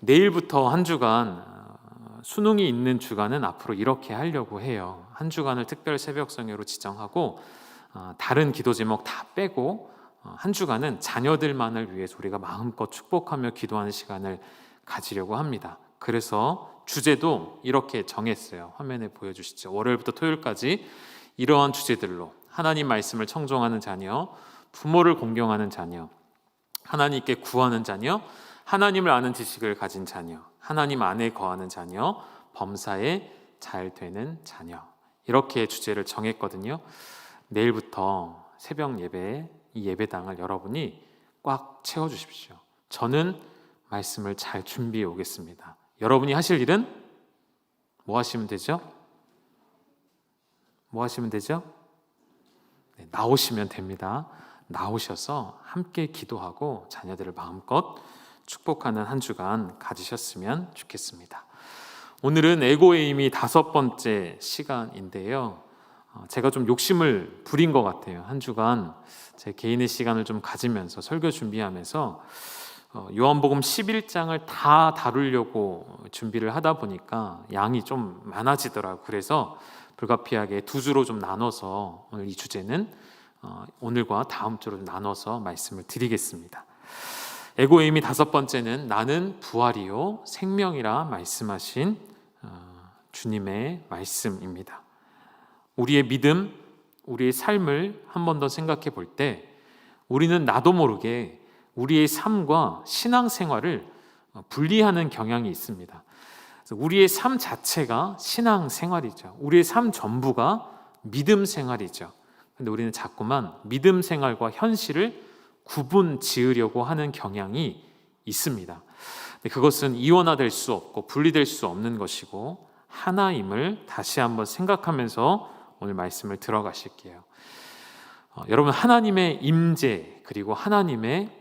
내일부터 한 주간 수능이 있는 주간은 앞으로 이렇게 하려고 해요. 한 주간을 특별 새벽 성회로 지정하고 다른 기도 제목 다 빼고 한 주간은 자녀들만을 위해서 우리가 마음껏 축복하며 기도하는 시간을 가지려고 합니다. 그래서 주제도 이렇게 정했어요. 화면에 보여주시죠. 월요일부터 토요일까지 이러한 주제들로 하나님 말씀을 청종하는 자녀, 부모를 공경하는 자녀, 하나님께 구하는 자녀, 하나님을 아는 지식을 가진 자녀, 하나님 안에 거하는 자녀, 범사에 잘 되는 자녀, 이렇게 주제를 정했거든요. 내일부터 새벽 예배, 이 예배당을 여러분이 꽉 채워주십시오. 저는 말씀을 잘 준비해 오겠습니다. 여러분이 하실 일은 뭐 하시면 되죠? 뭐 하시면 되죠? 네, 나오시면 됩니다. 나오셔서 함께 기도하고 자녀들을 마음껏 축복하는 한 주간 가지셨으면 좋겠습니다. 오늘은 에고의 힘이 5번째 시간인데요. 제가 좀 욕심을 부린 것 같아요. 한 주간 제 개인의 시간을 좀 가지면서 설교 준비하면서 요한복음 11장을 다 다루려고 준비를 하다 보니까 양이 좀 많아지더라고요. 그래서 불가피하게 두 주로 좀 나눠서 오늘 이 주제는 오늘과 다음 주로 나눠서 말씀을 드리겠습니다. 에고의 힘이 5번째는 나는 부활이요 생명이라 말씀하신 주님의 말씀입니다. 우리의 믿음, 우리의 삶을 한 번 더 생각해 볼 때 우리는 나도 모르게 우리의 삶과 신앙생활을 분리하는 경향이 있습니다. 그래서 우리의 삶 자체가 신앙생활이죠. 우리의 삶 전부가 믿음 생활이죠. 근데 우리는 자꾸만 믿음 생활과 현실을 구분 지으려고 하는 경향이 있습니다. 그것은 이원화될 수 없고 분리될 수 없는 것이고 하나임을 다시 한번 생각하면서 오늘 말씀을 들어가실게요. 여러분, 하나님의 임재 그리고 하나님의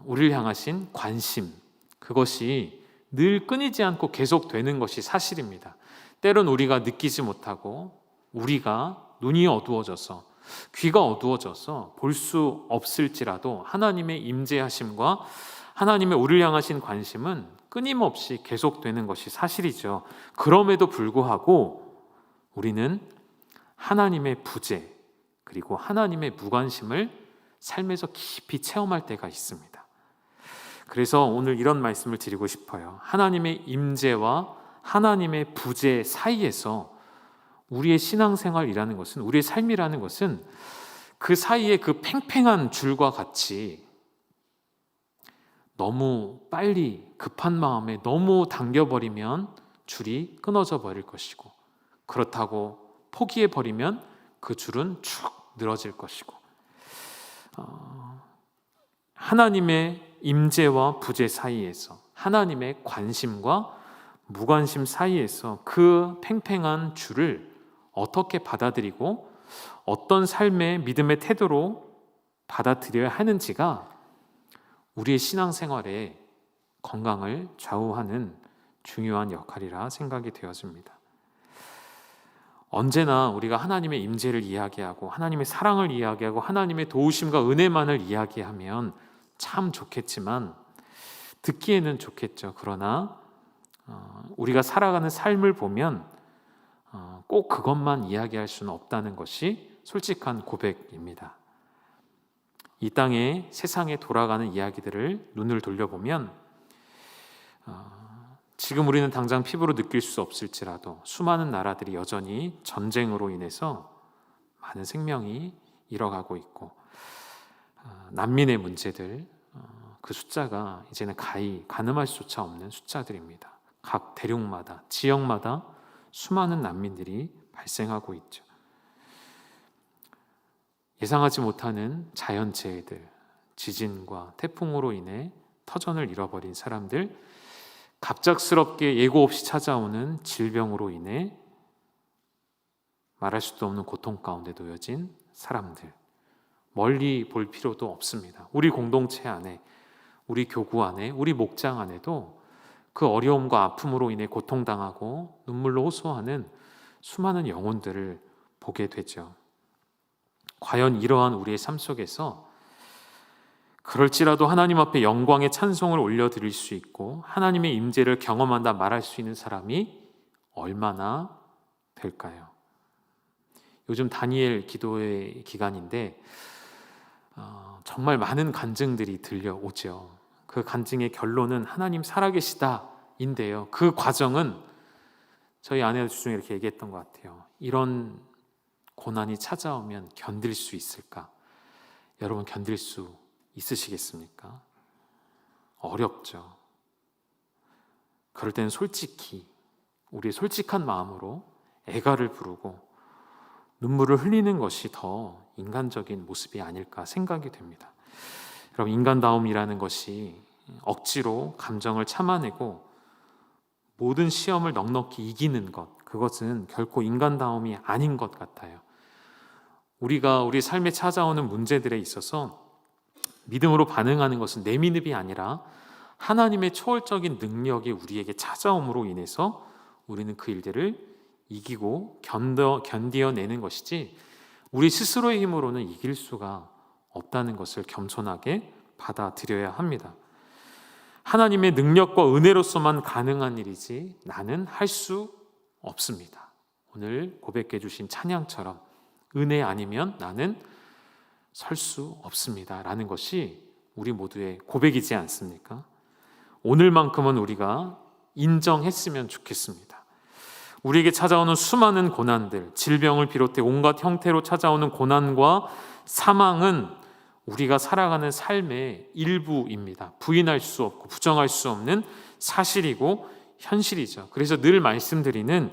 우리를 향하신 관심, 그것이 늘 끊이지 않고 계속되는 것이 사실입니다. 때론 우리가 느끼지 못하고 우리가 눈이 어두워져서 귀가 어두워져서 볼 수 없을지라도 하나님의 임재하심과 하나님의 우리를 향하신 관심은 끊임없이 계속되는 것이 사실이죠. 그럼에도 불구하고 우리는 하나님의 부재 그리고 하나님의 무관심을 삶에서 깊이 체험할 때가 있습니다. 그래서 오늘 이런 말씀을 드리고 싶어요. 하나님의 임재와 하나님의 부재 사이에서 우리의 신앙생활이라는 것은, 우리의 삶이라는 것은 그 사이에 그 팽팽한 줄과 같이 너무 빨리 급한 마음에 너무 당겨버리면 줄이 끊어져 버릴 것이고, 그렇다고 포기해버리면 그 줄은 쭉 늘어질 것이고, 하나님의 임재와 부재 사이에서, 하나님의 관심과 무관심 사이에서 그 팽팽한 줄을 어떻게 받아들이고 어떤 삶의 믿음의 태도로 받아들여야 하는지가 우리의 신앙생활의 건강을 좌우하는 중요한 역할이라 생각이 되어집니다. 언제나 우리가 하나님의 임재를 이야기하고 하나님의 사랑을 이야기하고 하나님의 도우심과 은혜만을 이야기하면 참 좋겠지만, 듣기에는 좋겠죠. 그러나 우리가 살아가는 삶을 보면 꼭 그것만 이야기할 수는 없다는 것이 솔직한 고백입니다. 이 땅에 세상에 돌아가는 이야기들을 눈을 돌려보면 지금 우리는 당장 피부로 느낄 수 없을지라도 수많은 나라들이 여전히 전쟁으로 인해서 많은 생명이 잃어가고 있고, 난민의 문제들, 그 숫자가 이제는 가늠할 수조차 없는 숫자들입니다. 각 대륙마다, 지역마다 수많은 난민들이 발생하고 있죠. 예상하지 못하는 자연재해들, 지진과 태풍으로 인해 터전을 잃어버린 사람들, 갑작스럽게 예고 없이 찾아오는 질병으로 인해 말할 수도 없는 고통 가운데 놓여진 사람들, 멀리 볼 필요도 없습니다. 우리 공동체 안에, 우리 교구 안에, 우리 목장 안에도 그 어려움과 아픔으로 인해 고통당하고 눈물로 호소하는 수많은 영혼들을 보게 되죠. 과연 이러한 우리의 삶 속에서 그럴지라도 하나님 앞에 영광의 찬송을 올려드릴 수 있고 하나님의 임재를 경험한다 말할 수 있는 사람이 얼마나 될까요? 요즘 다니엘 기도의 기간인데 정말 많은 간증들이 들려오죠. 그 간증의 결론은 하나님 살아계시다인데요. 그 과정은 저희 아내 중에 이렇게 얘기했던 것 같아요. 이런 고난이 찾아오면 견딜 수 있을까? 여러분 견딜 수 있으시겠습니까? 어렵죠. 그럴 때는 솔직히 우리의 솔직한 마음으로 애가를 부르고 눈물을 흘리는 것이 더 인간적인 모습이 아닐까 생각이 됩니다. 여러분 인간다움이라는 것이 억지로 감정을 참아내고 모든 시험을 넉넉히 이기는 것, 그것은 결코 인간다움이 아닌 것 같아요. 우리가 우리 삶에 찾아오는 문제들에 있어서 믿음으로 반응하는 것은 내 믿음이 아니라 하나님의 초월적인 능력이 우리에게 찾아옴으로 인해서 우리는 그 일들을 이기고 견디어내는 것이지 우리 스스로의 힘으로는 이길 수가 없다는 것을 겸손하게 받아들여야 합니다. 하나님의 능력과 은혜로서만 가능한 일이지 나는 할 수 없습니다. 오늘 고백해 주신 찬양처럼 은혜 아니면 나는 설 수 없습니다 라는 것이 우리 모두의 고백이지 않습니까? 오늘만큼은 우리가 인정했으면 좋겠습니다. 우리에게 찾아오는 수많은 고난들, 질병을 비롯해 온갖 형태로 찾아오는 고난과 사망은 우리가 살아가는 삶의 일부입니다. 부인할 수 없고 부정할 수 없는 사실이고 현실이죠. 그래서 늘 말씀드리는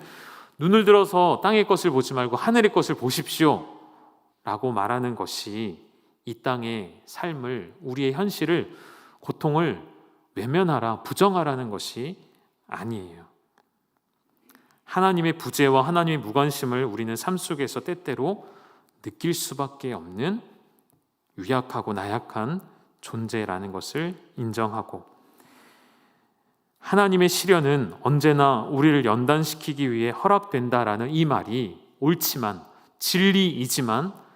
눈을 들어서 땅의 것을 보지 말고 하늘의 것을 보십시오 라고 말하는 것이 이 땅의 삶을, 우리의 현실을, 고통을 외면하라, 부정하라는 것이 아니에요. 하나님의 부재와 하나님의 무관심을 우리는 삶 속에서 때때로 느낄 수밖에 없는 유약하고 나약한 존재라는 것을 인정하고, 하나님의 시련은 언제나 우리를 연단시키기 위해 허락된다라는 이 말이 옳지만, 진리이지만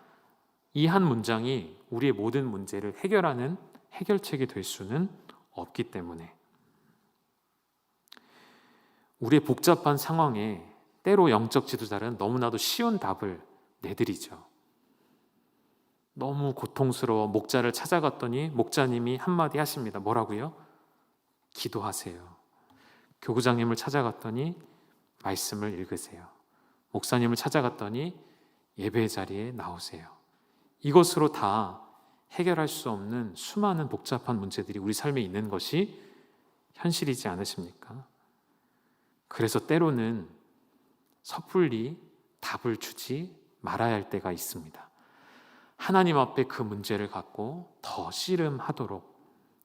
이 한 문장이 우리의 모든 문제를 해결하는 해결책이 될 수는 없기 때문에 우리의 복잡한 상황에 때로 영적 지도자는 너무나도 쉬운 답을 내드리죠. 너무 고통스러워 목자를 찾아갔더니 목자님이 한마디 하십니다. 뭐라고요? 기도하세요. 교구장님을 찾아갔더니 말씀을 읽으세요. 목사님을 찾아갔더니 예배 자리에 나오세요. 이것으로 다 해결할 수 없는 수많은 복잡한 문제들이 우리 삶에 있는 것이 현실이지 않으십니까? 그래서 때로는 섣불리 답을 주지 말아야 할 때가 있습니다. 하나님 앞에 그 문제를 갖고 더 씨름하도록,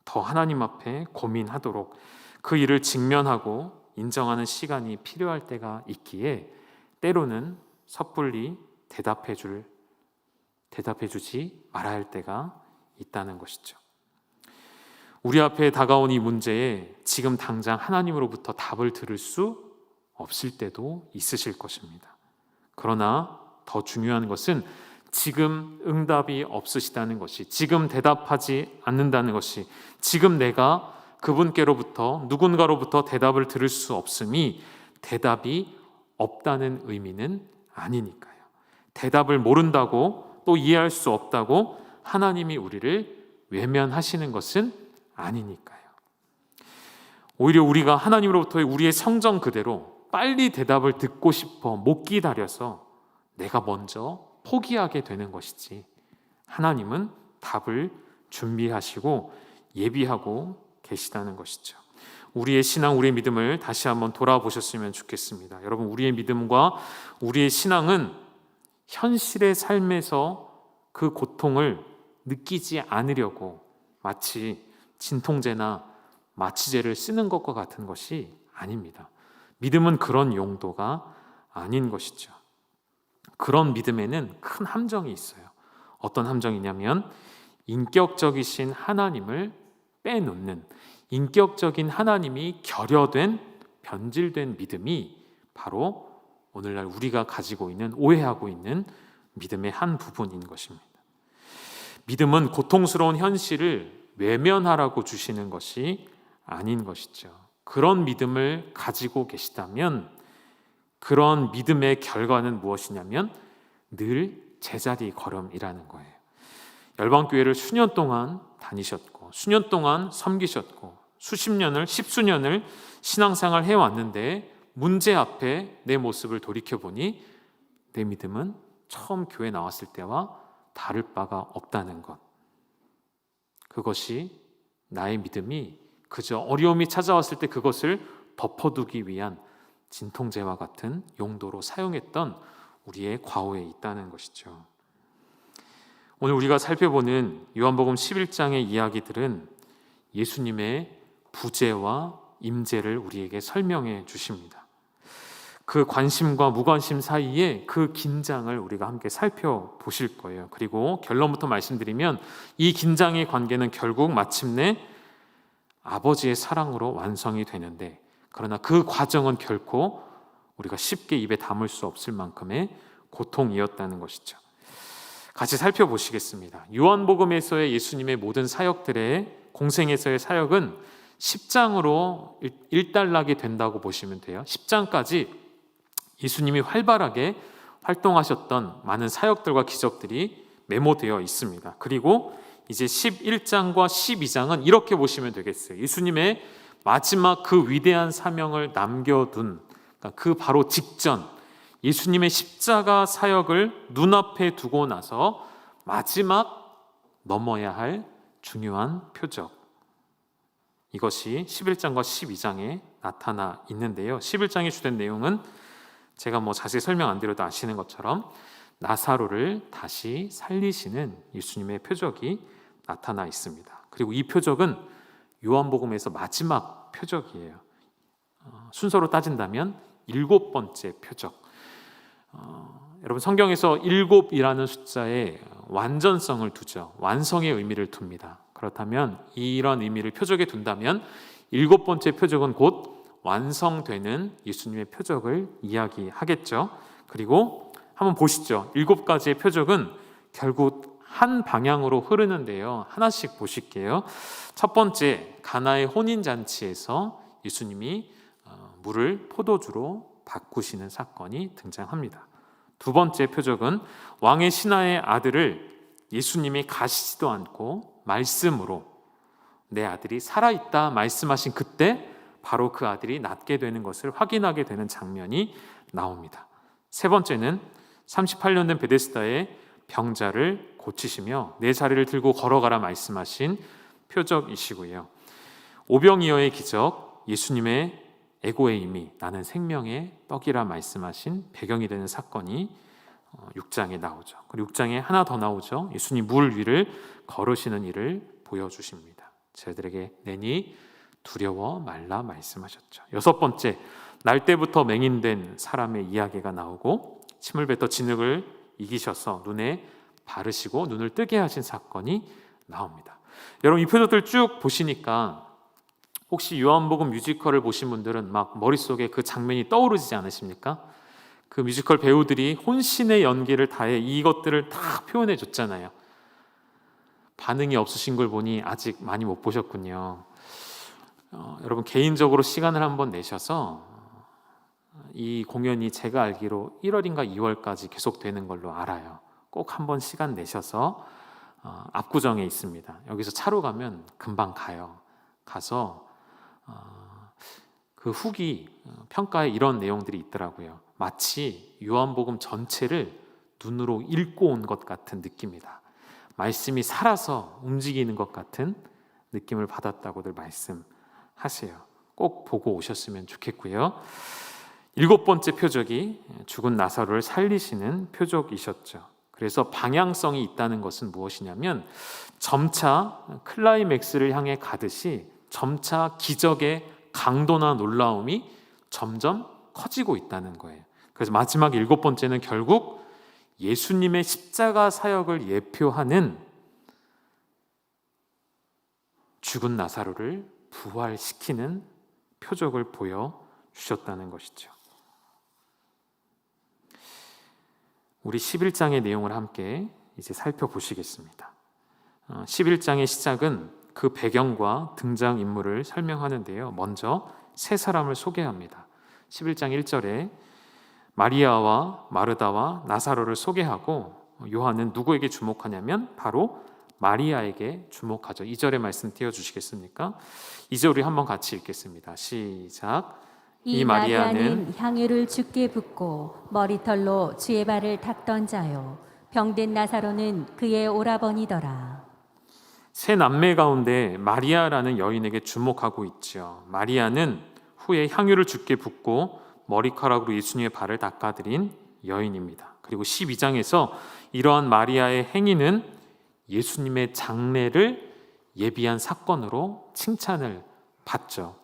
더 하나님 앞에 고민하도록 그 일을 직면하고 인정하는 시간이 필요할 때가 있기에 때로는 섣불리 대답해주지 말아야 할 때가 있다는 것이죠. 우리 앞에 다가온 이 문제에 지금 당장 하나님으로부터 답을 들을 수 없을 때도 있으실 것입니다. 그러나 더 중요한 것은 지금 응답이 없으시다는 것이, 지금 대답하지 않는다는 것이, 지금 내가 그분께로부터, 누군가로부터 대답을 들을 수 없음이 대답이 없다는 의미는 아니니까요. 대답을 모른다고, 또 이해할 수 없다고 하나님이 우리를 외면하시는 것은 아니니까요. 오히려 우리가 하나님으로부터의 우리의 성정 그대로 빨리 대답을 듣고 싶어 못 기다려서 내가 먼저 포기하게 되는 것이지, 하나님은 답을 준비하시고 예비하고 계시다는 것이죠. 우리의 신앙, 우리의 믿음을 다시 한번 돌아보셨으면 좋겠습니다. 여러분, 우리의 믿음과 우리의 신앙은 현실의 삶에서 그 고통을 느끼지 않으려고 마치 진통제나 마취제를 쓰는 것과 같은 것이 아닙니다. 믿음은 그런 용도가 아닌 것이죠. 그런 믿음에는 큰 함정이 있어요. 어떤 함정이냐면 인격적이신 하나님을 빼놓는, 인격적인 하나님이 결여된, 변질된 믿음이 바로 오늘날 우리가 가지고 있는, 오해하고 있는 믿음의 한 부분인 것입니다. 믿음은 고통스러운 현실을 외면하라고 주시는 것이 아닌 것이죠. 그런 믿음을 가지고 계시다면 그런 믿음의 결과는 무엇이냐면 늘 제자리 걸음이라는 거예요. 열방교회를 수년 동안 다니셨고 수년 동안 섬기셨고 수십 년을 십수년을 신앙생활 해왔는데 문제 앞에 내 모습을 돌이켜보니 내 믿음은 처음 교회 나왔을 때와 다를 바가 없다는 것. 그것이 나의 믿음이 그저 어려움이 찾아왔을 때 그것을 덮어두기 위한 진통제와 같은 용도로 사용했던 우리의 과오에 있다는 것이죠. 오늘 우리가 살펴보는 요한복음 11장의 이야기들은 예수님의 부재와 임재를 우리에게 설명해 주십니다. 그 관심과 무관심 사이에 그 긴장을 우리가 함께 살펴보실 거예요. 그리고 결론부터 말씀드리면 이 긴장의 관계는 결국 마침내 아버지의 사랑으로 완성이 되는데, 그러나 그 과정은 결코 우리가 쉽게 입에 담을 수 없을 만큼의 고통이었다는 것이죠. 같이 살펴보시겠습니다. 요한복음에서의 예수님의 모든 사역들의 공생에서의 사역은 10장으로 일단락이 된다고 보시면 돼요. 10장까지 예수님이 활발하게 활동하셨던 많은 사역들과 기적들이 메모되어 있습니다. 그리고 이제 11장과 12장은 이렇게 보시면 되겠어요. 예수님의 마지막 그 위대한 사명을 남겨둔, 그러니까 그 바로 직전 예수님의 십자가 사역을 눈앞에 두고 나서 마지막 넘어야 할 중요한 표적, 이것이 11장과 12장에 나타나 있는데요. 11장의 주된 내용은 제가 자세히 설명 안 드려도 아시는 것처럼 나사로를 다시 살리시는 예수님의 표적이 나타나 있습니다. 그리고 이 표적은 요한복음에서 마지막 표적이에요. 순서로 따진다면 7번째 표적. 여러분, 성경에서 7이라는 숫자에 완전성을 두죠. 완성의 의미를 둡니다. 그렇다면 이런 의미를 표적에 둔다면 7번째 표적은 곧 완성되는 예수님의 표적을 이야기하겠죠. 그리고 한번 보시죠. 7가지의 표적은 결국 한 방향으로 흐르는데요. 하나씩 보실게요. 첫 번째, 가나의 혼인잔치에서 예수님이 물을 포도주로 바꾸시는 사건이 등장합니다. 두 번째 표적은 왕의 신하의 아들을 예수님이 가시지도 않고 말씀으로 내 아들이 살아있다 말씀하신 그때 바로 그 아들이 낫게 되는 것을 확인하게 되는 장면이 나옵니다. 세 번째는 38년 된 베데스다의 병자를 고치시며 내 자리를 들고 걸어가라 말씀하신 표적이시고요. 오병이어의 기적, 예수님의 에고의 힘이 나는 생명의 떡이라 말씀하신 배경이 되는 사건이 6장에 나오죠. 그리고 6장에 하나 더 나오죠. 예수님 물 위를 걸으시는 일을 보여주십니다. 저희들에게 내니 두려워 말라 말씀하셨죠. 여섯 번째, 날 때부터 맹인된 사람의 이야기가 나오고 침을 뱉어 진흙을 이기셔서 눈에 바르시고 눈을 뜨게 하신 사건이 나옵니다. 여러분, 이 표적들 쭉 보시니까 혹시 요한복음 뮤지컬을 보신 분들은 막 머릿속에 그 장면이 떠오르지 않으십니까? 그 뮤지컬 배우들이 혼신의 연기를 다해 이것들을 다 표현해 줬잖아요. 반응이 없으신 걸 보니 아직 많이 못 보셨군요. 여러분, 개인적으로 시간을 한번 내셔서 이 공연이 제가 알기로 1월인가 2월까지 계속되는 걸로 알아요. 꼭 한번 시간 내셔서 압구정에 있습니다. 여기서 차로 가면 금방 가요. 가서 그 후기 평가에 이런 내용들이 있더라고요. 마치 요한복음 전체를 눈으로 읽고 온 것 같은 느낌이다. 말씀이 살아서 움직이는 것 같은 느낌을 받았다고들 말씀하세요. 꼭 보고 오셨으면 좋겠고요. 7번째 표적이 죽은 나사로를 살리시는 표적이셨죠. 그래서 방향성이 있다는 것은 무엇이냐면 점차 클라이맥스를 향해 가듯이 점차 기적의 강도나 놀라움이 점점 커지고 있다는 거예요. 그래서 마지막 7번째는 결국 예수님의 십자가 사역을 예표하는 죽은 나사로를 부활시키는 표적을 보여주셨다는 것이죠. 우리 11장의 내용을 함께 이제 살펴보시겠습니다. 11장의 시작은 그 배경과 등장인물을 설명하는데요. 먼저 세 사람을 소개합니다. 11장 1절에 마리아와 마르다와 나사로를 소개하고 요한은 누구에게 주목하냐면 바로 마리아에게 주목하죠. 2절의 말씀 띄워주시겠습니까? 2절 우리 한번 같이 읽겠습니다. 시작. 이 마리아는 향유를 주께 붓고 머리털로 주의 발을 닦던 자요 병든 나사로는 그의 오라버니더라. 세 남매 가운데 마리아라는 여인에게 주목하고 있죠. 마리아는 후에 향유를 주께 붓고 머리카락으로 예수님의 발을 닦아드린 여인입니다. 그리고 12장에서 이러한 마리아의 행위는 예수님의 장례를 예비한 사건으로 칭찬을 받죠.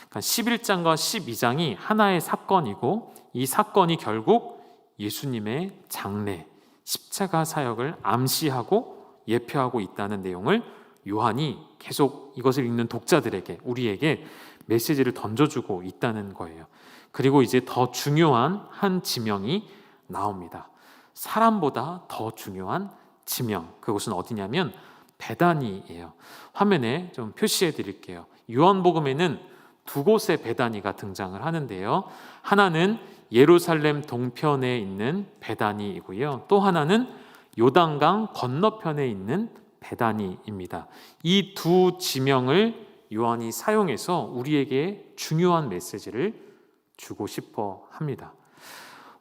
그러니까 11장과 12장이 하나의 사건이고 이 사건이 결국 예수님의 장례, 십자가 사역을 암시하고 예표하고 있다는 내용을 요한이 계속 이것을 읽는 독자들에게, 우리에게 메시지를 던져주고 있다는 거예요. 그리고 이제 더 중요한 한 지명이 나옵니다. 사람보다 더 중요한 지명, 그곳은 어디냐면 베다니예요. 화면에 좀 표시해 드릴게요. 요한복음에는 두 곳의 베다니가 등장을 하는데요. 하나는 예루살렘 동편에 있는 베다니이고요. 또 하나는 요단강 건너편에 있는 베다니입니다. 이 두 지명을 요한이 사용해서 우리에게 중요한 메시지를 주고 싶어 합니다.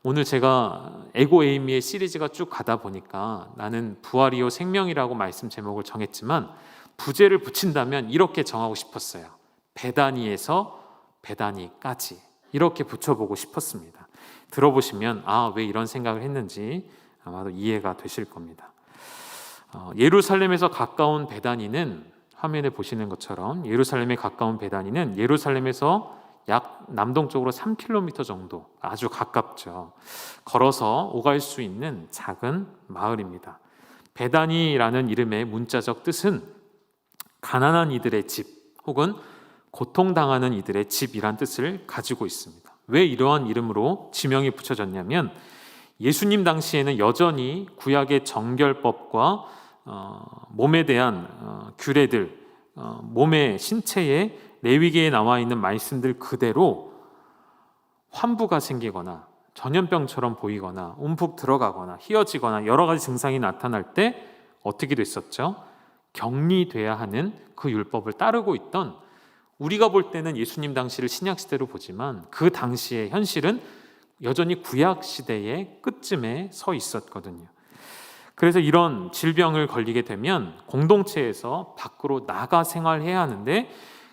오늘 제가 에고 에이미의 시리즈가 쭉 가다 보니까 나는 부활이요 생명이라고 말씀 제목을 정했지만 부제를 붙인다면 이렇게 정하고 싶었어요. 베다니에서 베다니까지 이렇게 붙여보고 싶었습니다. 들어보시면 왜 이런 생각을 했는지 아마도 이해가 되실 겁니다. 예루살렘에서 가까운 베다니는 화면에 보시는 것처럼 예루살렘에 가까운 베다니는 예루살렘에서 약 남동쪽으로 3km 정도, 아주 가깝죠. 걸어서 오갈 수 있는 작은 마을입니다. 베다니라는 이름의 문자적 뜻은 가난한 이들의 집 혹은 고통당하는 이들의 집이란 뜻을 가지고 있습니다. 왜 이러한 이름으로 지명이 붙여졌냐면 예수님 당시에는 여전히 구약의 정결법과 몸에 대한 규례들, 몸의 신체에 레위기에 나와 있는 말씀들 그대로 환부가 생기거나 전염병처럼 보이거나 움푹 들어가거나 휘어지거나 여러 가지 증상이 나타날 때 어떻게 됐었죠? 격리돼야 하는 그 율법을 따르고 있던, 우리가 볼 때는 예수님 당시를 신약 시대로 보지만 그 당시의 현실은 여전히 구약 시대의 끝쯤에 서 있었거든요. 그래서 이런 질병을 걸리게 되면 공동체에서 밖으로 나가 생활해야 하는데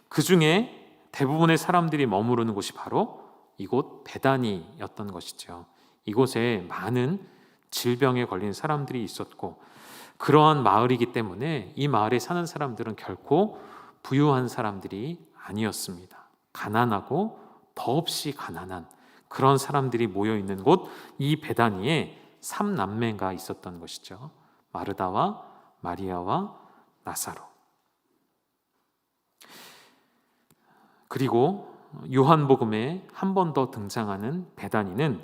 그 중에 대부분의 사람들이 머무르는 곳이 바로 이곳 베다니였던 것이죠. 이곳에 많은 질병에 걸린 사람들이 있었고 그러한 마을이기 때문에 이 마을에 사는 사람들은 결코 부유한 사람들이 아니었습니다. 가난하고 더없이 가난한 그런 사람들이 모여 있는 곳, 이 베다니에 3남매가 있었던 것이죠. 마르다와 마리아와 나사로. 그리고 요한복음에 한 번 더 등장하는 베다니는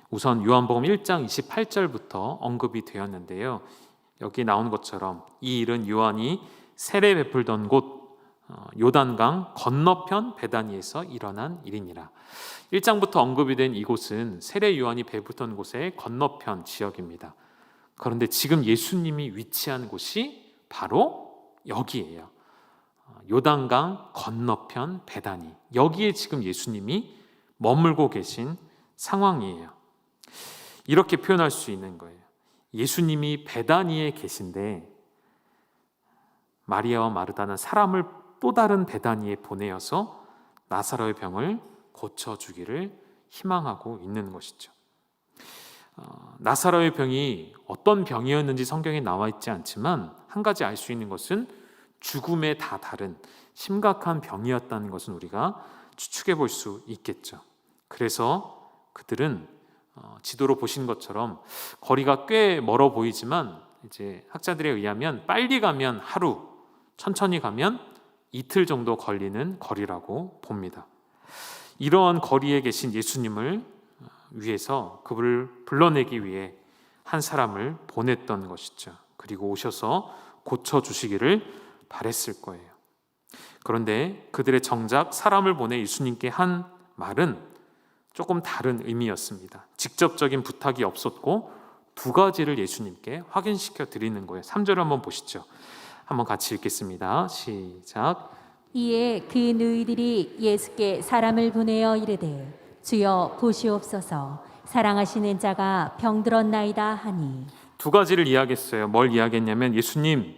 우선 요한복음 1장 28절부터 언급이 되었는데요. 여기 나온 것처럼 이 일은 요한이 세례 베풀던 곳 요단강 건너편 베다니에서 일어난 일이니라. 1장부터 언급이 된 이곳은 세례 요한이 베풀던 곳의 건너편 지역입니다. 그런데 지금 예수님이 위치한 곳이 바로 여기예요. 요단강 건너편 베다니, 여기에 지금 예수님이 머물고 계신 상황이에요. 이렇게 표현할 수 있는 거예요. 예수님이 베다니에 계신데 마리아와 마르다는 사람을 또 다른 베다니에 보내어서 나사로의 병을 고쳐주기를 희망하고 있는 것이죠. 나사로의 병이 어떤 병이었는지 성경에 나와 있지 않지만 한 가지 알 수 있는 것은 죽음에 다 다른 심각한 병이었다는 것은 우리가 추측해 볼 수 있겠죠. 그래서 그들은 지도로 보신 것처럼 거리가 꽤 멀어 보이지만 이제 학자들에 의하면 빨리 가면 하루, 천천히 가면 이틀 정도 걸리는 거리라고 봅니다. 이러한 거리에 계신 예수님을 위해서 그를 불러내기 위해 한 사람을 보냈던 것이죠. 그리고 오셔서 고쳐주시기를 바랬을 거예요. 그런데 그들의 정작 사람을 보내 예수님께 한 말은 조금 다른 의미였습니다. 직접적인 부탁이 없었고 두 가지를 예수님께 확인시켜 드리는 거예요. 3절을 한번 보시죠. 한번 같이 읽겠습니다. 시작. 이에 그 누이들이 예수께 사람을 보내어 이르되 주여 보시옵소서 사랑하시는 자가 병들었나이다 하니. 두 가지를 이야기했어요. 뭘 이야기했냐면 예수님,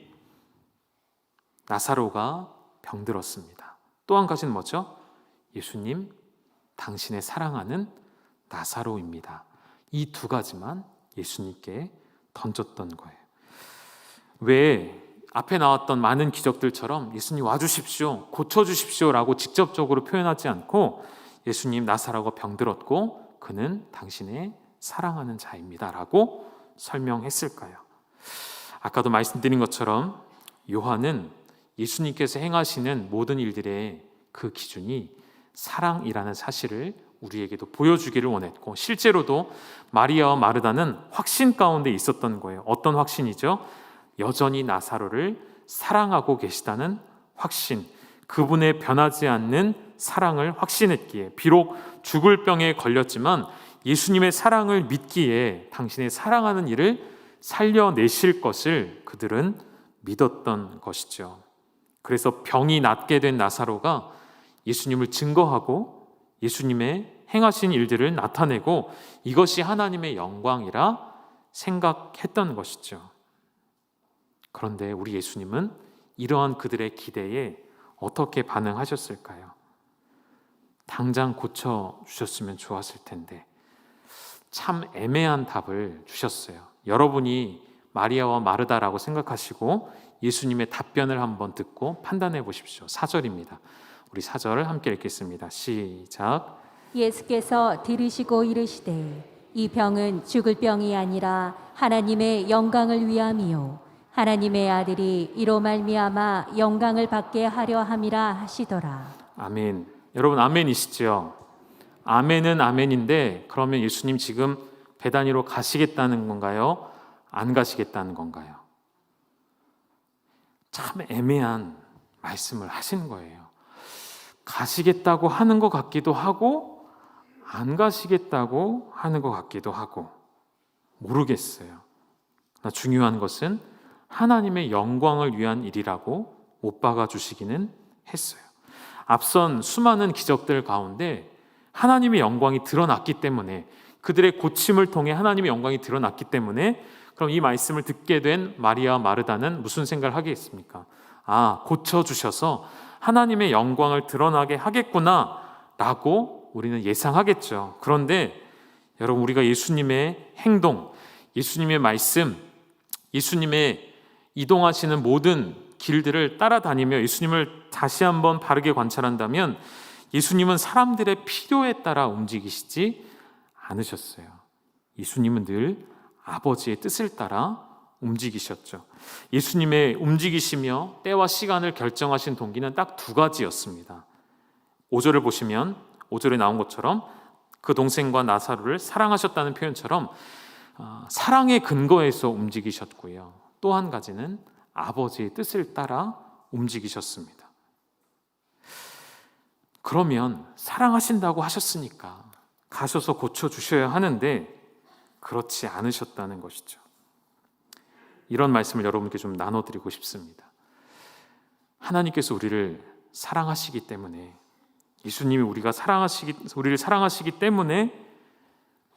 나사로가 병들었습니다. 또 한 가지는 뭐죠? 예수님, 당신의 사랑하는 나사로입니다. 이 두 가지만 예수님께 던졌던 거예요. 왜 앞에 나왔던 많은 기적들처럼 예수님 와주십시오, 고쳐주십시오 라고 직접적으로 표현하지 않고 예수님, 나사로가 병들었고 그는 당신의 사랑하는 자입니다 라고 설명했을까요? 아까도 말씀드린 것처럼 요한은 예수님께서 행하시는 모든 일들의 그 기준이 사랑이라는 사실을 우리에게도 보여주기를 원했고, 실제로도 마리아와 마르다는 확신 가운데 있었던 거예요. 어떤 확신이죠? 여전히 나사로를 사랑하고 계시다는 확신, 그분의 변하지 않는 사랑을 확신했기에, 비록 죽을 병에 걸렸지만 예수님의 사랑을 믿기에 당신의 사랑하는 일을 살려내실 것을 그들은 믿었던 것이죠. 그래서 병이 낫게 된 나사로가 예수님을 증거하고 예수님의 행하신 일들을 나타내고 이것이 하나님의 영광이라 생각했던 것이죠. 그런데 우리 예수님은 이러한 그들의 기대에 어떻게 반응하셨을까요? 당장 고쳐주셨으면 좋았을 텐데 참 애매한 답을 주셨어요. 여러분이 마리아와 마르다라고 생각하시고 예수님의 답변을 한번 듣고 판단해 보십시오. 4절입니다. 우리 4절 함께 읽겠습니다. 시작. 예수께서 들으시고 이르시되 이 병은 죽을 병이 아니라 하나님의 영광을 위함이요 하나님의 아들이 이로 말미암아 영광을 받게 하려 함이라 하시더라. 아멘. 여러분 아멘이시죠? 아멘은 아멘인데 그러면 예수님 지금 베다니로 가시겠다는 건가요? 안 가시겠다는 건가요? 참 애매한 말씀을 하신 거예요. 가시겠다고 하는 것 같기도 하고 안 가시겠다고 하는 것 같기도 하고 모르겠어요. 중요한 것은 하나님의 영광을 위한 일이라고 못 박아 주시기는 했어요. 앞선 수많은 기적들 가운데 하나님의 영광이 드러났기 때문에, 그들의 고침을 통해 하나님의 영광이 드러났기 때문에, 그럼 이 말씀을 듣게 된 마리아와 마르다는 무슨 생각을 하겠습니까? 아, 고쳐주셔서 하나님의 영광을 드러나게 하겠구나 라고 우리는 예상하겠죠. 그런데 여러분, 우리가 예수님의 행동, 예수님의 말씀, 예수님의 이동하시는 모든 길들을 따라다니며 예수님을 다시 한번 바르게 관찰한다면 예수님은 사람들의 필요에 따라 움직이시지 않으셨어요. 예수님은 늘 아버지의 뜻을 따라 움직이셨죠. 예수님의 움직이시며 때와 시간을 결정하신 동기는 딱 두 가지였습니다. 5절을 보시면 5절에 나온 것처럼 그 동생과 나사로를 사랑하셨다는 표현처럼 사랑의 근거에서 움직이셨고요. 또 한 가지는 아버지의 뜻을 따라 움직이셨습니다. 그러면 사랑하신다고 하셨으니까 가셔서 고쳐주셔야 하는데 그렇지 않으셨다는 것이죠. 이런 말씀을 여러분께 좀 나눠드리고 싶습니다. 하나님께서 우리를 사랑하시기 때문에, 예수님이 우리를 사랑하시기 때문에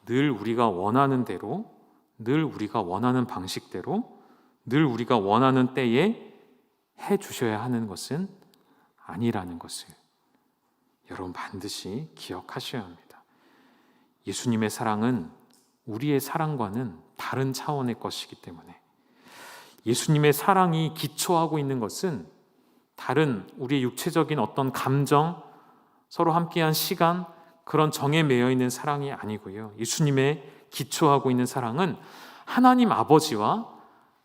늘 우리가 원하는 대로, 늘 우리가 원하는 방식대로, 늘 우리가 원하는 때에 해주셔야 하는 것은 아니라는 것을 여러분 반드시 기억하셔야 합니다. 예수님의 사랑은 우리의 사랑과는 다른 차원의 것이기 때문에, 예수님의 사랑이 기초하고 있는 것은 다른 우리의 육체적인 어떤 감정, 서로 함께한 시간, 그런 정에 매여 있는 사랑이 아니고요. 예수님의 기초하고 있는 사랑은 하나님 아버지와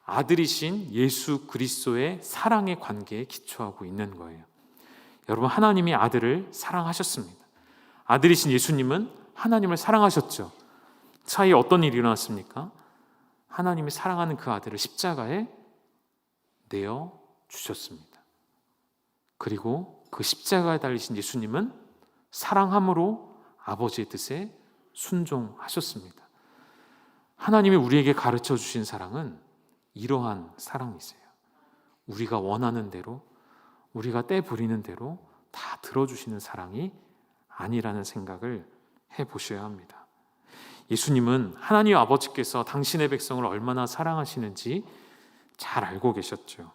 아들이신 예수 그리스도의 사랑의 관계에 기초하고 있는 거예요. 여러분, 하나님이 아들을 사랑하셨습니다. 아들이신 예수님은 하나님을 사랑하셨죠. 차이에 어떤 일이 일어났습니까? 하나님이 사랑하는 그 아들을 십자가에 내어 주셨습니다. 그리고 그 십자가에 달리신 예수님은 사랑함으로 아버지의 뜻에 순종하셨습니다. 하나님이 우리에게 가르쳐 주신 사랑은 이러한 사랑이세요. 우리가 원하는 대로, 우리가 때 부리는 대로 다 들어주시는 사랑이 아니라는 생각을 해보셔야 합니다. 예수님은 하나님 아버지께서 당신의 백성을 얼마나 사랑하시는지 잘 알고 계셨죠.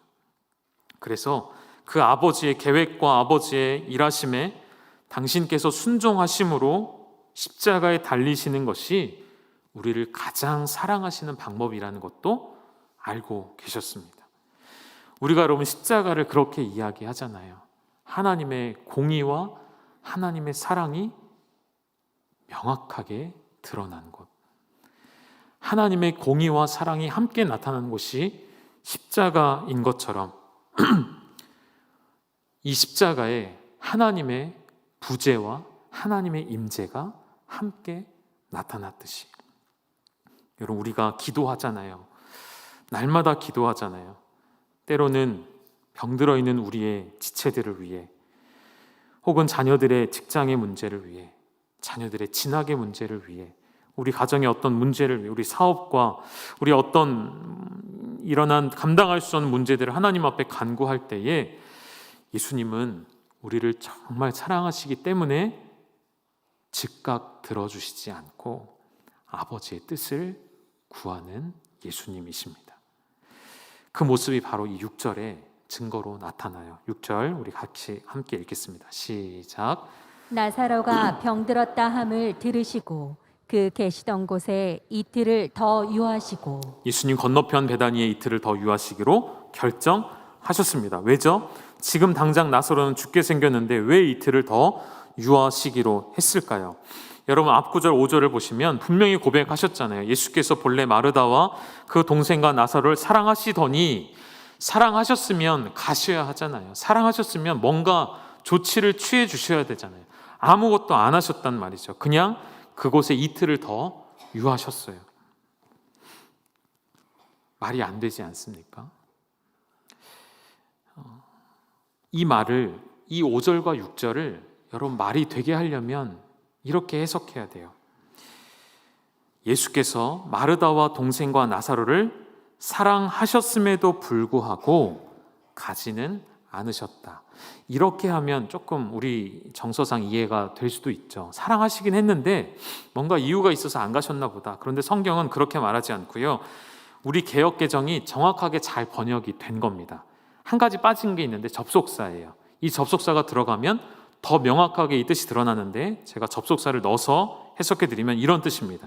그래서 그 아버지의 계획과 아버지의 일하심에 당신께서 순종하심으로 십자가에 달리시는 것이 우리를 가장 사랑하시는 방법이라는 것도 알고 계셨습니다. 우리가 여러분 십자가를 그렇게 이야기하잖아요. 하나님의 공의와 하나님의 사랑이 명확하게 드러난 곳. 하나님의 공의와 사랑이 함께 나타나는 곳이 십자가인 것처럼 이 십자가에 하나님의 부재와 하나님의 임재가 함께 나타났듯이, 여러분 우리가 기도하잖아요. 날마다 기도하잖아요. 때로는 병들어 있는 우리의 지체들을 위해, 혹은 자녀들의 직장의 문제를 위해, 자녀들의 진학의 문제를 위해, 우리 가정의 어떤 문제를 위해, 우리 사업과 우리 어떤 일어난 감당할 수 없는 문제들을 하나님 앞에 간구할 때에 예수님은 우리를 정말 사랑하시기 때문에 즉각 들어주시지 않고 아버지의 뜻을 구하는 예수님이십니다. 그 모습이 바로 이 6절의 증거로 나타나요. 6절 우리 같이 함께 읽겠습니다. 시작. 나사로가 병들었다 함을 들으시고 그 계시던 곳에 이틀을 더 유하시고. 예수님 건너편 베다니에 이틀을 더 유하시기로 결정하셨습니다. 왜죠? 지금 당장 나사로는 죽게 생겼는데 왜 이틀을 더 유하시기로 했을까요? 여러분 앞 구절 5절을 보시면 분명히 고백하셨잖아요. 예수께서 본래 마르다와 그 동생과 나사로를 사랑하시더니, 사랑하셨으면 가셔야 하잖아요. 사랑하셨으면 뭔가 조치를 취해 주셔야 되잖아요. 아무것도 안 하셨단 말이죠. 그냥 그곳에 이틀을 더 유하셨어요. 말이 안 되지 않습니까? 이 말을, 이 5절과 6절을 여러분 말이 되게 하려면 이렇게 해석해야 돼요. 예수께서 마르다와 동생과 나사로를 사랑하셨음에도 불구하고 가지는 않으셨다. 이렇게 하면 조금 우리 정서상 이해가 될 수도 있죠. 사랑하시긴 했는데 뭔가 이유가 있어서 안 가셨나 보다. 그런데 성경은 그렇게 말하지 않고요. 우리 개역 개정이 정확하게 잘 번역이 된 겁니다. 한 가지 빠진 게 있는데 접속사예요. 이 접속사가 들어가면 더 명확하게 이 뜻이 드러나는데, 제가 접속사를 넣어서 해석해 드리면 이런 뜻입니다.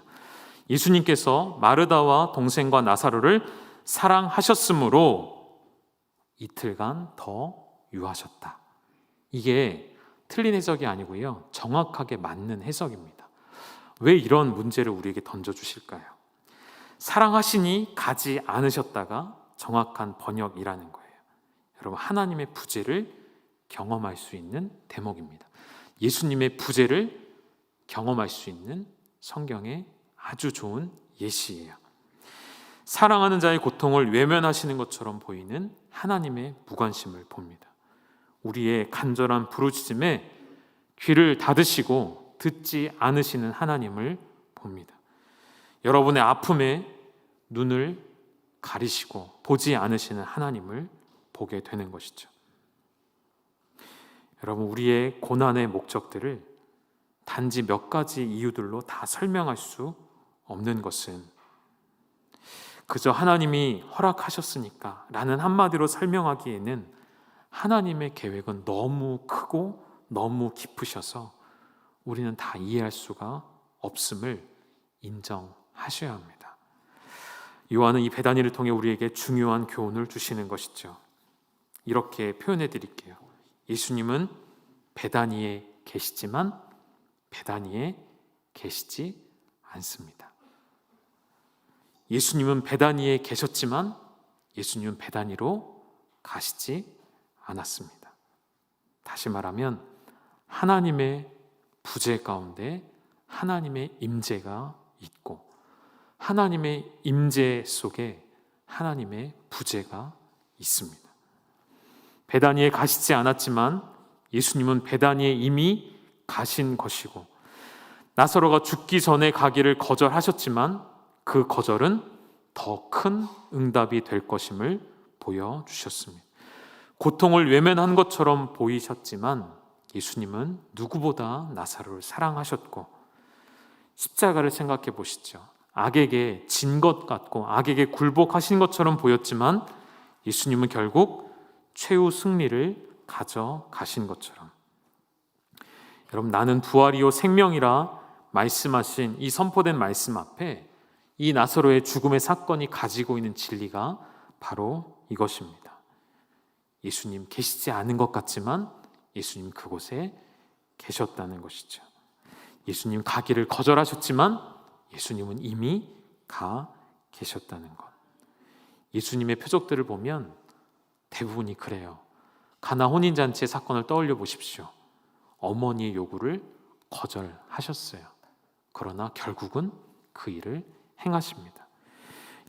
예수님께서 마르다와 동생과 나사로를 사랑하셨으므로 이틀간 더 유하셨다. 이게 틀린 해석이 아니고요, 정확하게 맞는 해석입니다. 왜 이런 문제를 우리에게 던져주실까요? 사랑하시니 가지 않으셨다가 정확한 번역이라는 거예요. 여러분 하나님의 부재를 경험할 수 있는 대목입니다. 예수님의 부재를 경험할 수 있는 성경의 아주 좋은 예시예요. 사랑하는 자의 고통을 외면하시는 것처럼 보이는 하나님의 무관심을 봅니다. 우리의 간절한 부르짖음에 귀를 닫으시고 듣지 않으시는 하나님을 봅니다. 여러분의 아픔에 눈을 가리시고 보지 않으시는 하나님을 보게 되는 것이죠. 여러분 우리의 고난의 목적들을 단지 몇 가지 이유들로 다 설명할 수 없는 것은 그저 하나님이 허락하셨으니까 라는 한마디로 설명하기에는 하나님의 계획은 너무 크고 너무 깊으셔서 우리는 다 이해할 수가 없음을 인정하셔야 합니다. 요한은 이 베다니를 통해 우리에게 중요한 교훈을 주시는 것이죠. 이렇게 표현해 드릴게요. 예수님은 베다니에 계시지만 베다니에 계시지 않습니다. 예수님은 베다니에 계셨지만 예수님은 베다니로 가시지 않았습니다. 다시 말하면 하나님의 부재 가운데 하나님의 임재가 있고 하나님의 임재 속에 하나님의 부재가 있습니다. 베다니에 가시지 않았지만 예수님은 베다니에 이미 가신 것이고, 나사로가 죽기 전에 가기를 거절하셨지만 그 거절은 더 큰 응답이 될 것임을 보여주셨습니다. 고통을 외면한 것처럼 보이셨지만 예수님은 누구보다 나사로를 사랑하셨고, 십자가를 생각해 보시죠. 악에게 진 것 같고 악에게 굴복하신 것처럼 보였지만 예수님은 결국 최후 승리를 가져가신 것처럼, 여러분, 나는 부활이요 생명이라 말씀하신 이 선포된 말씀 앞에 이 나사로의 죽음의 사건이 가지고 있는 진리가 바로 이것입니다. 예수님 계시지 않은 것 같지만 예수님 그곳에 계셨다는 것이죠. 예수님 가기를 거절하셨지만 예수님은 이미 가 계셨다는 것. 예수님의 표적들을 보면 대부분이 그래요. 가나 혼인잔치의 사건을 떠올려 보십시오. 어머니의 요구를 거절하셨어요. 그러나 결국은 그 일을 행하십니다.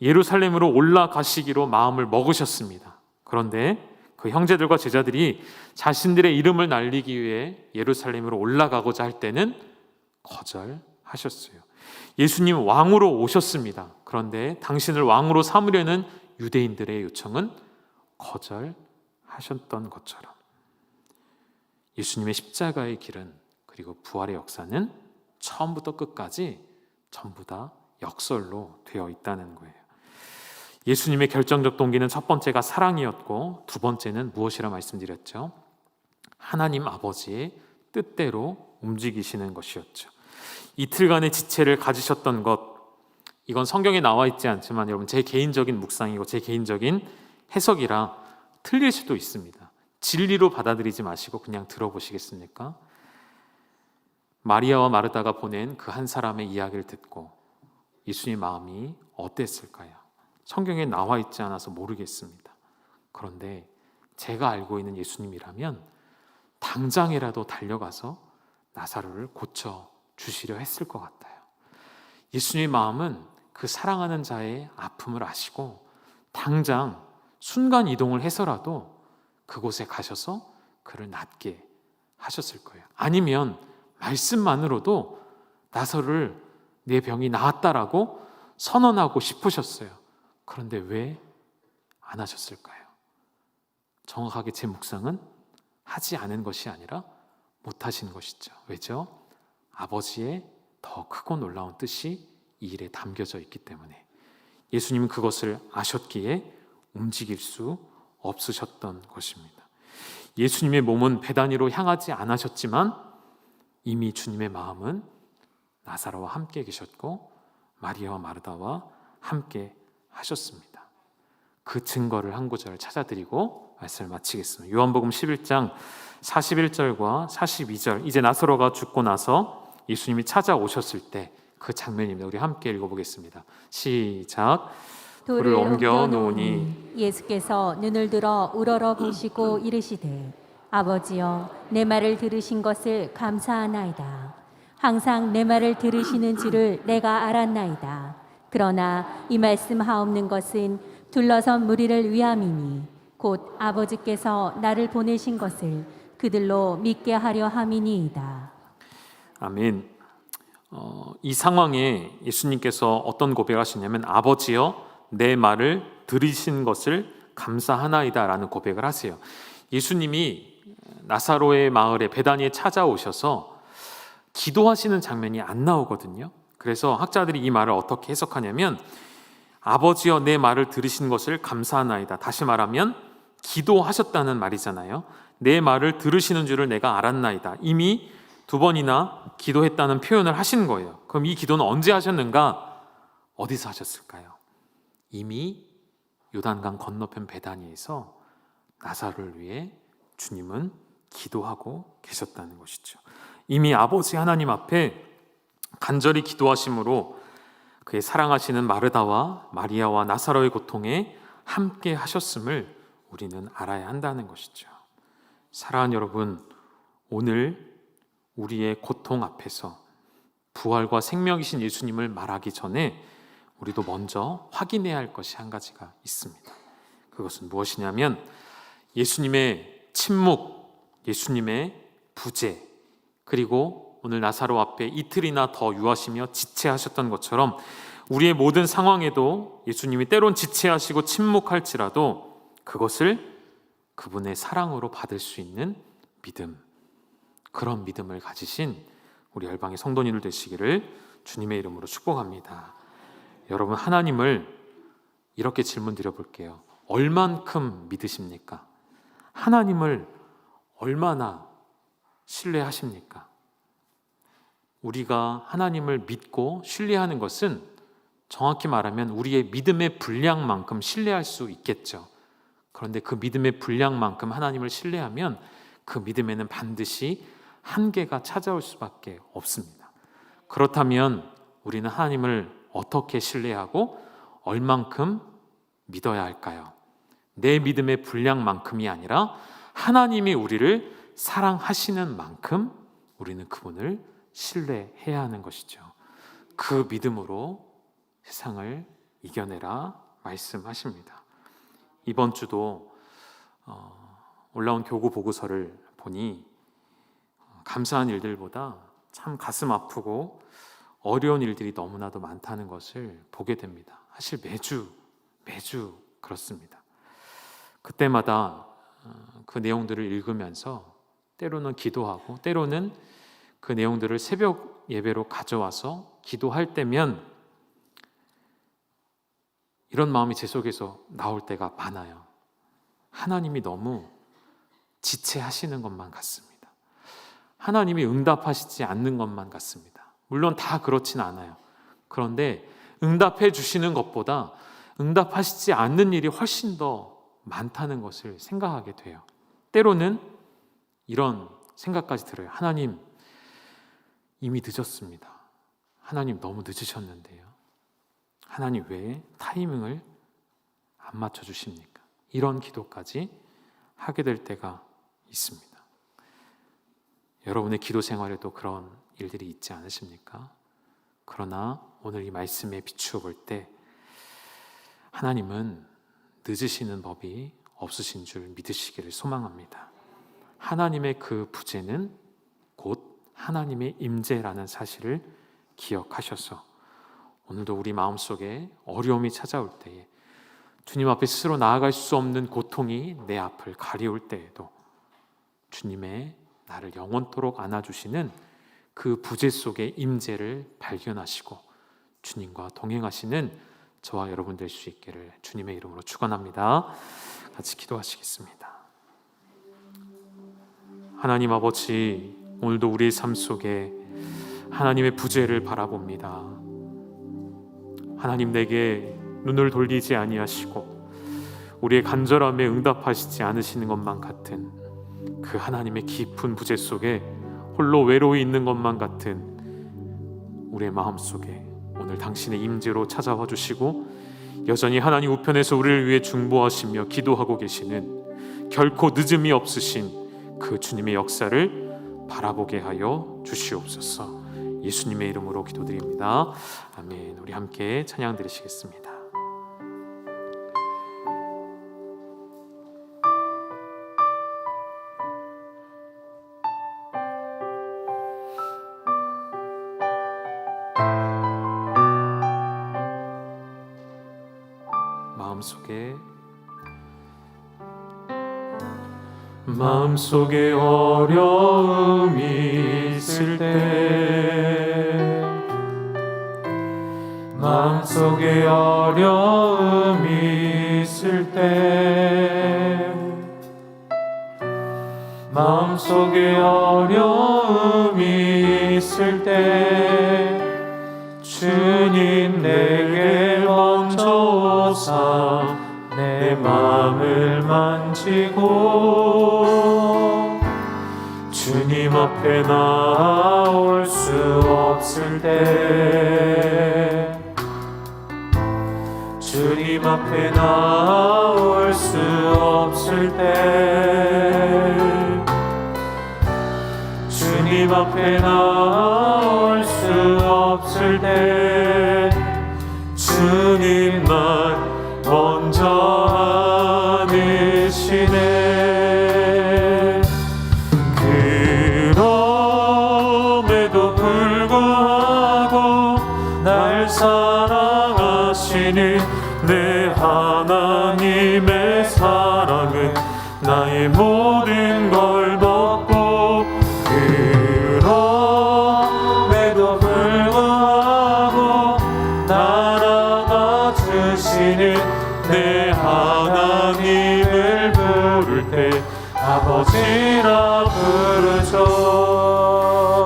예루살렘으로 올라가시기로 마음을 먹으셨습니다. 그런데 그 형제들과 제자들이 자신들의 이름을 날리기 위해 예루살렘으로 올라가고자 할 때는 거절하셨어요. 예수님 왕으로 오셨습니다. 그런데 당신을 왕으로 삼으려는 유대인들의 요청은 거절하셨던 것처럼, 예수님의 십자가의 길은, 그리고 부활의 역사는 처음부터 끝까지 전부 다 역설로 되어 있다는 거예요. 예수님의 결정적 동기는 첫 번째가 사랑이었고, 두 번째는 무엇이라 말씀드렸죠? 하나님 아버지의 뜻대로 움직이시는 것이었죠. 이틀간의 지체를 가지셨던 것, 이건 성경에 나와 있지 않지만 여러분, 제 개인적인 묵상이고 제 개인적인 해석이라 틀릴 수도 있습니다. 진리로 받아들이지 마시고 그냥 들어보시겠습니까? 마리아와 마르다가 보낸 그 한 사람의 이야기를 듣고 예수님의 마음이 어땠을까요? 성경에 나와 있지 않아서 모르겠습니다. 그런데 제가 알고 있는 예수님이라면 당장이라도 달려가서 나사로를 고쳐 주시려 했을 것 같아요. 예수님의 마음은 그 사랑하는 자의 아픔을 아시고 당장 순간 이동을 해서라도 그곳에 가셔서 그를 낫게 하셨을 거예요. 아니면 말씀만으로도 나사로를 내 병이 나았다라고 선언하고 싶으셨어요. 그런데 왜 안 하셨을까요? 정확하게 제 묵상은 하지 않은 것이 아니라 못하신 것이죠. 왜죠? 아버지의 더 크고 놀라운 뜻이 이 일에 담겨져 있기 때문에. 예수님은 그것을 아셨기에 움직일 수 없으셨던 것입니다. 예수님의 몸은 베다니로 향하지 않으셨지만 이미 주님의 마음은 나사로와 함께 계셨고 마리아와 마르다와 함께 하셨습니다. 그 증거를 한 구절 찾아드리고 말씀을 마치겠습니다. 요한복음 11장 41절과 42절, 이제 나사로가 죽고 나서 예수님이 찾아오셨을 때 그 장면입니다. 우리 함께 읽어보겠습니다. 시작. 돌을 옮겨 놓으니 예수께서 눈을 들어 우러러 보시고 이르시되 아버지여, 내 말을 들으신 것을 감사하나이다. 항상 내 말을 들으시는 줄을 내가 알았나이다. 그러나 이 말씀 하옵는 것은 둘러선 무리를 위함이니 곧 아버지께서 나를 보내신 것을 그들로 믿게 하려 함이니이다. 아멘. 이 상황에 예수님께서 어떤 고백을 하시냐면 아버지여, 내 말을 들으신 것을 감사하나이다 라는 고백을 하세요. 예수님이 나사로의 마을에 베다니에 찾아오셔서 기도하시는 장면이 안 나오거든요. 그래서 학자들이 이 말을 어떻게 해석하냐면 아버지여, 내 말을 들으신 것을 감사하나이다. 다시 말하면 기도하셨다는 말이잖아요. 내 말을 들으시는 줄을 내가 알았나이다. 이미 두 번이나 기도했다는 표현을 하신 거예요. 그럼 이 기도는 언제 하셨는가? 어디서 하셨을까요? 이미 요단강 건너편 베다니에서 나사로를 위해 주님은 기도하고 계셨다는 것이죠. 이미 아버지 하나님 앞에 간절히 기도하심으로 그의 사랑하시는 마르다와 마리아와 나사로의 고통에 함께 하셨음을 우리는 알아야 한다는 것이죠. 사랑하는 여러분, 오늘 우리의 고통 앞에서 부활과 생명이신 예수님을 말하기 전에 우리도 먼저 확인해야 할 것이 한 가지가 있습니다. 그것은 무엇이냐면 예수님의 침묵, 예수님의 부재, 그리고 오늘 나사로 앞에 이틀이나 더 유하시며 지체하셨던 것처럼 우리의 모든 상황에도 예수님이 때론 지체하시고 침묵할지라도 그것을 그분의 사랑으로 받을 수 있는 믿음, 그런 믿음을 가지신 우리 열방의 성도님들 되시기를 주님의 이름으로 축복합니다. 여러분, 하나님을 이렇게 질문 드려볼게요. 얼만큼 믿으십니까? 하나님을 얼마나 신뢰하십니까? 우리가 하나님을 믿고 신뢰하는 것은 정확히 말하면 우리의 믿음의 분량만큼 신뢰할 수 있겠죠. 그런데 그 믿음의 분량만큼 하나님을 신뢰하면 그 믿음에는 반드시 한계가 찾아올 수밖에 없습니다. 그렇다면 우리는 하나님을 어떻게 신뢰하고 얼만큼 믿어야 할까요? 내 믿음의 분량만큼이 아니라 하나님이 우리를 사랑하시는 만큼 우리는 그분을 신뢰해야 하는 것이죠. 그 믿음으로 세상을 이겨내라 말씀하십니다. 이번 주도 올라온 교구 보고서를 보니 감사한 일들보다 참 가슴 아프고 어려운 일들이 너무나도 많다는 것을 보게 됩니다. 사실 매주 그렇습니다. 그때마다 그 내용들을 읽으면서 때로는 기도하고 때로는 그 내용들을 새벽 예배로 가져와서 기도할 때면 이런 마음이 제 속에서 나올 때가 많아요. 하나님이 너무 지체하시는 것만 같습니다. 하나님이 응답하시지 않는 것만 같습니다. 물론 다 그렇진 않아요. 그런데 응답해 주시는 것보다 응답하시지 않는 일이 훨씬 더 많다는 것을 생각하게 돼요. 때로는 이런 생각까지 들어요. 하나님, 이미 늦었습니다. 하나님, 너무 늦으셨는데요. 하나님, 왜 타이밍을 안 맞춰주십니까? 이런 기도까지 하게 될 때가 있습니다. 여러분의 기도 생활에도 그런 일들이 있지 않으십니까? 그러나 오늘 이 말씀에 비추어 볼 때 하나님은 늦으시는 법이 없으신 줄 믿으시기를 소망합니다. 하나님의 그 부재는 곧 하나님의 임재라는 사실을 기억하셔서 오늘도 우리 마음속에 어려움이 찾아올 때에 주님 앞에 스스로 나아갈 수 없는 고통이 내 앞을 가리울 때에도 주님의 나를 영원토록 안아주시는 그 부재 속의 임재를 발견하시고 주님과 동행하시는 저와 여러분 될 수 있기를 주님의 이름으로 축원합니다. 같이 기도하시겠습니다. 하나님 아버지, 오늘도 우리의 삶 속에 하나님의 부재를 바라봅니다. 하나님, 내게 눈을 돌리지 아니하시고 우리의 간절함에 응답하시지 않으시는 것만 같은 그 하나님의 깊은 부재 속에 홀로 외로이 있는 것만 같은 우리의 마음 속에 오늘 당신의 임재로 찾아와 주시고 여전히 하나님 우편에서 우리를 위해 중보하시며 기도하고 계시는 결코 늦음이 없으신 그 주님의 역사를 바라보게 하여 주시옵소서. 예수님의 이름으로 기도드립니다. 아멘. 우리 함께 찬양 드리시겠습니다. 마음속에 어려움이 있을 때, 마음속에 어려움이 있을 때, 마음속에 어려움이 있을 때 주님 내게 먼저 오사 내 마음을 만지고 주님 앞에 나올 수 없을 때, 주님 앞에 나올 수 없을 때, 주님 앞에 나올 수 없을 때 주님만 먼저 안으시네. 날 사랑하시는 내 하나님의 사랑은 나의 모든 걸 덮고 그럼에도 불구하고 나를 주시는 내 하나님을 부를 때 아버지라 부르죠.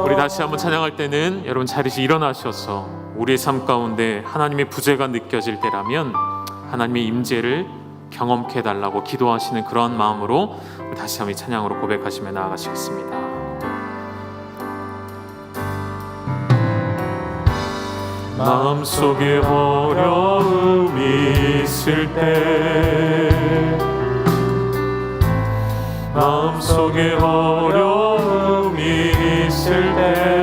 우리 다시 한번 찬양할 때는 여러분 자리에서 일어나셔서 우리의 삶 가운데 하나님의 부재가 느껴질 때라면 하나님의 임재를 경험케 해달라고 기도하시는 그런 마음으로 우리 다시 한번 찬양으로 고백하시며 나아가시겠습니다. 마음속에 어려움이 있을 때 마음속에 어려움이 있을 때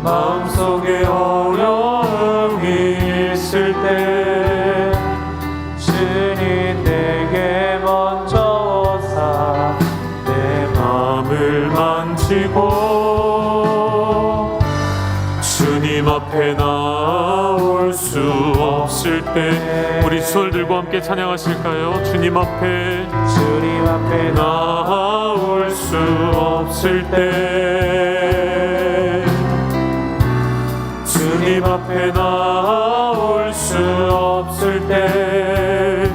마음속에 어려움이 있을 때 주님 내게 먼저 오사 내 마음을 만지고 주님 앞에 나올 수 없을 때 우리 손을 들고 함께 찬양하실까요? 주님 앞에 나올 수 없을 때 주님 앞에 나올 수 없을 때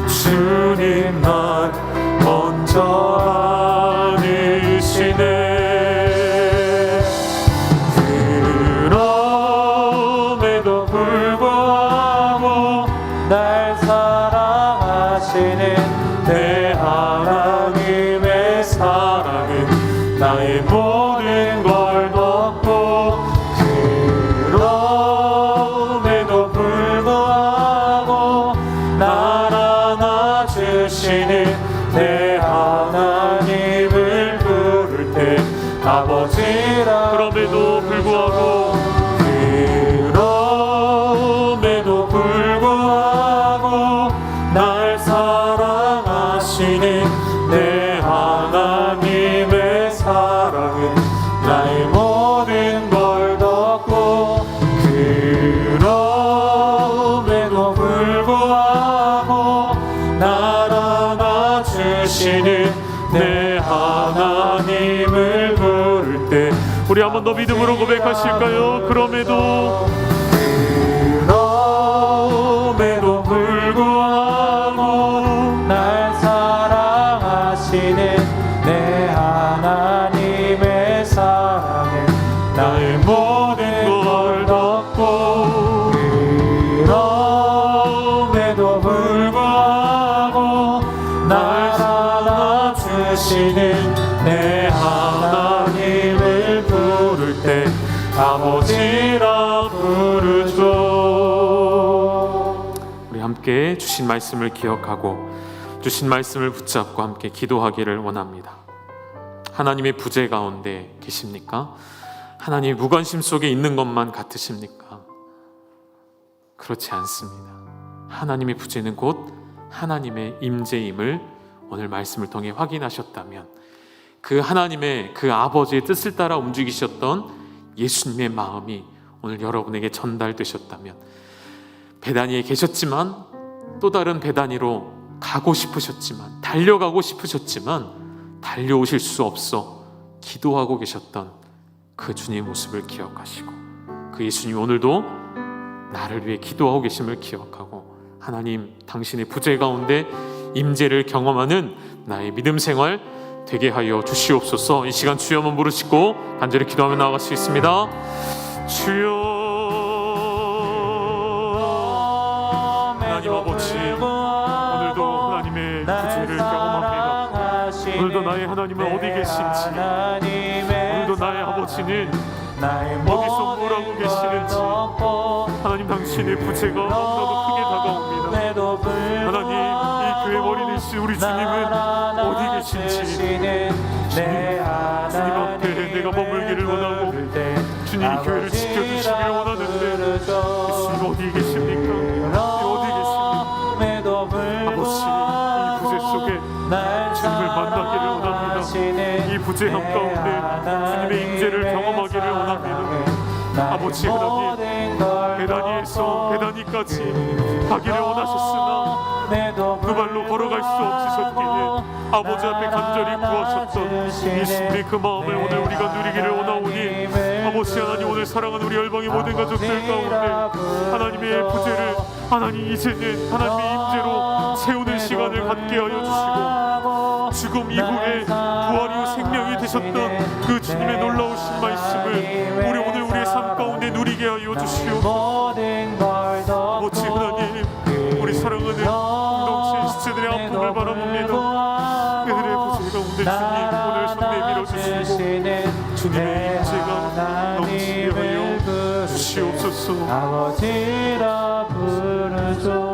주님 날 먼저 안으시네. 그럼에도 불구하고 날 사랑하시는 내 하나님의 사랑은 나의 모든 걸 덮고 그럼에도 불구하고 날 안아주시는 내 하나님을 부를 때 아버지라 그럼에도 불구하고 날 사랑하시는 내 하나님의 사랑은 나의 모든 걸 덮고 그럼에도 불구하고 날 안아주시는 내 하나님을 부를 때 우리 한 번 더 믿음으로 고백하실까요? 그럼에도 불구하고 날 사랑하시는 내 하나님의 사랑에 나의 모든 걸 덮고 그럼에도 불구하고 날 안아주시는 내 하나님을 부를 때 아버지라 부르죠. 우리 함께 주신 말씀을 기억하고 주신 말씀을 붙잡고 함께 기도하기를 원합니다. 하나님의 부재 가운데 계십니까? 하나님의 무관심 속에 있는 것만 같으십니까? 그렇지 않습니다. 하나님의 부재는 곧 하나님의 임재임을 오늘 말씀을 통해 확인하셨다면 그 하나님의 그 아버지의 뜻을 따라 움직이셨던 예수님의 마음이 오늘 여러분에게 전달되셨다면 베다니에 계셨지만 또 다른 베다니로 가고 싶으셨지만 달려가고 싶으셨지만 달려오실 수 없어 기도하고 계셨던 그 주님의 모습을 기억하시고 그 예수님 오늘도 나를 위해 기도하고 계심을 기억하고 하나님 당신의 부재 가운데 임재를 경험하는 나의 믿음 생활 되게 하여 주시옵소서. 이 시간 주여 한번 부르시고 간절히 기도하며 나아가시겠습니다. 주여 하나님 아버지 오늘도 하나님의 부재를 경험합니다. 오늘도 나의 하나님은 어디 계신지 오늘도 나의 아버지는 어디서 뭘 하고 계시는지 하나님 당신의 부재가 너무나도 크게 다가옵니다. 하나님 이 교회 머리 되신 우리 주님은 어디 계신지 주님 앞에 내가 머물기를 원하고 주님이 교회를 지켜주시기를 원하는데 주님 어디 계십니까? 어디 계십니까? 아버지 이 부재 속에 주님을 만나기를 원합니다. 이 부재함 가운데 주님의 임재를 경험하기를 원합니다. 아버지 하나님, 베다니에서 베다니까지 가기를 원하셨으나 그 발로 걸어갈 수 없으셨기에 아버지 앞에 간절히 구하셨던 예수님의 그 마음을 오늘 우리가 누리기를 원하오니 아버지 하나님, 오늘 사랑하는 우리 열방의 모든 가족들 가운데 하나님의 부재를 하나님 이제는 하나님의 임재로 채우는 시간을 갖게 하여 주시고, 죽음 이후에 부활 이후 생명이 되셨던 그 주님의 놀라우신 말씀을 우리 오늘 우리의 삶 가운데 누리게 하여 주시옵소서. 아버지 하나님, 우리 사랑하는 공동체 시체들의 아픔을 바라봅니다. 그들의 부재 가운데 주님 오늘 손 내밀어 주시고 주님의 임재가 넘치게 하여 주시옵소서. 아버지라 부르소.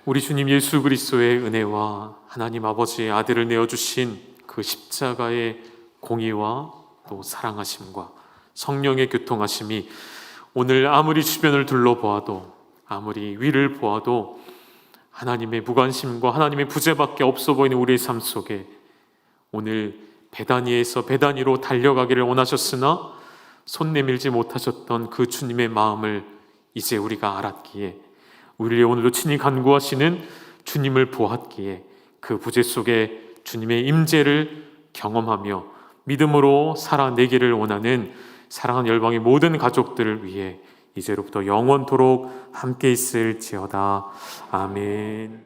우리 주님 예수 그리스도의 은혜와 하나님 아버지의 아들을 내어주신 그 십자가의 공의와 또 사랑하심과 성령의 교통하심이 오늘 아무리 주변을 둘러보아도, 아무리 위를 보아도 하나님의 무관심과 하나님의 부재밖에 없어 보이는 우리의 삶 속에 오늘 베다니에서 베다니로 달려가기를 원하셨으나 손 내밀지 못하셨던 그 주님의 마음을 이제 우리가 알았기에, 우리를 오늘도 친히 간구하시는 주님을 보았기에 그 부재 속에 주님의 임재를 경험하며 믿음으로 살아내기를 원하는 사랑하는 열방의 모든 가족들을 위해 이제로부터 영원토록 함께 있을지어다. 아멘.